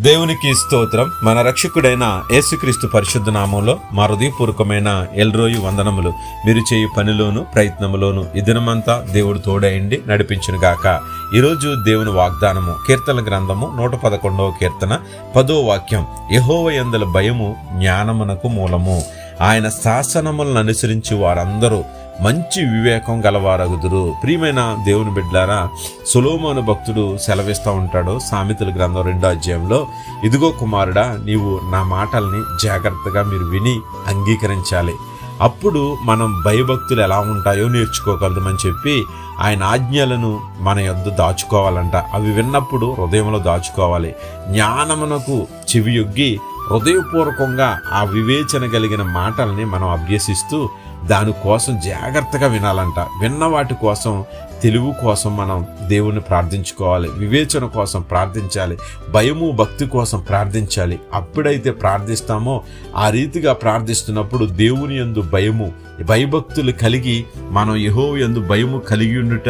దేవునికి స్తోత్రం. మన రక్షకుడైన యేసుక్రీస్తు పరిశుద్ధ నామంలో మా హృదయపూర్వకమైన ఎల్రోయి వందనములు. మీరు చేయు పనిలోను ప్రయత్నములోను ఈ దినమంతా దేవుడు తోడైండి నడిపించును గాక. ఈరోజు దేవుని వాగ్దానము కీర్తన గ్రంథము 111వ కీర్తన 10వ వాక్యం. యెహోవా యందలి భయము జ్ఞానమునకు మూలము. ఆయన శాసనములను అనుసరించి వారందరూ మంచి వివేకం గలవారగుదురు. ప్రియమైన దేవుని బిడ్డలారా, సొలొమోను భక్తుడు సెలవిస్తూ ఉంటాడు సామెతల గ్రంథం 2వ అధ్యాయంలో, ఇదిగో కుమారుడా, నీవు నా మాటల్ని జాగ్రత్తగా మీరు విని అంగీకరించాలి, అప్పుడు మనం భయభక్తులు ఎలా ఉంటాయో నేర్చుకోగలమని చెప్పి ఆయన ఆజ్ఞలను మన యొద్ద దాచుకోవాలంట. అవి విన్నప్పుడు హృదయంలో దాచుకోవాలి. జ్ఞానమునకు చెవియొగ్గి హృదయపూర్వకంగా ఆ వివేచన కలిగిన మాటల్ని మనం అభ్యసిస్తూ దానికోసం జాగ్రత్తగా వినాలంట. విన్న వాటి కోసం, తెలివి కోసం మనం దేవుణ్ణి ప్రార్థించుకోవాలి. వివేచన కోసం ప్రార్థించాలి. భయము భక్తి కోసం ప్రార్థించాలి. అప్పుడైతే ప్రార్థిస్తామో ఆ రీతిగా ప్రార్థిస్తున్నప్పుడు దేవుని యందు భయము భయభక్తులు కలిగి మనం యెహోవా యందు భయము కలిగి ఉండుట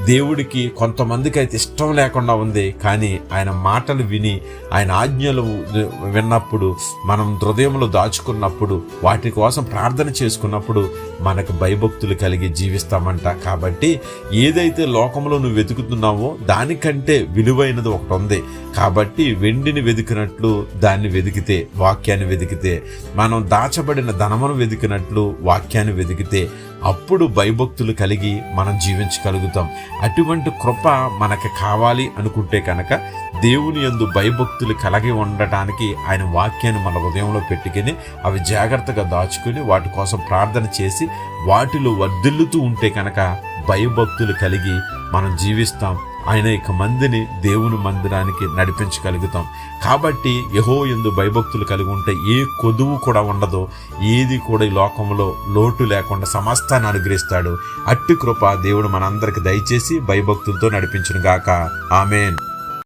దేవుడికి కొంతమందికి అయితే ఇష్టం లేకుండా ఉంది. కానీ ఆయన మాటలు విని ఆయన ఆజ్ఞలు విన్నప్పుడు, మనం హృదయంలో దాచుకున్నప్పుడు, వాటి కోసం ప్రార్థన చేసుకున్నప్పుడు మనకు భయభక్తులు కలిగి జీవిస్తామంట. కాబట్టి ఏదైతే లోకంలో నువ్వు వెతుకుతున్నావో దానికంటే విలువైనది ఒకటి ఉంది. కాబట్టి వెండిని వెతికినట్లు దాన్ని వెతికితే, వాక్యాన్ని వెతికితే, మనం దాచబడిన ధనమును వెతికినట్లు వాక్యాన్ని వెతికితే అప్పుడు భయభక్తులు కలిగి మనం జీవించగలుగుతాం. అటువంటి కృప మనకు కావాలి అనుకుంటే కనుక దేవుని యందు భయభక్తులు కలిగి ఉండటానికి ఆయన వాక్యాన్ని మన హృదయంలో పెట్టుకుని అవి జాగ్రత్తగా దాచుకుని వాటి కోసం ప్రార్థన చేసి వాటిలో వర్ధిల్లుతూ ఉంటే కనుక భయభక్తులు కలిగి మనం జీవిస్తాం. అనేక మందిని దేవుని మందిరానికి నడిపించగలుగుతాం. కాబట్టి యెహోవా యందు భయభక్తులు కలిగి ఉంటే ఏ కొదువు కూడా ఉండదు. ఏది కూడా ఈ లోకంలో లోటు లేకుండా సమస్తాన్ని అనుగ్రహిస్తాడు. అట్టి కృప దేవుడు మనందరికి దయచేసి భయభక్తులతో నడిపించును గాక. ఆమేన్.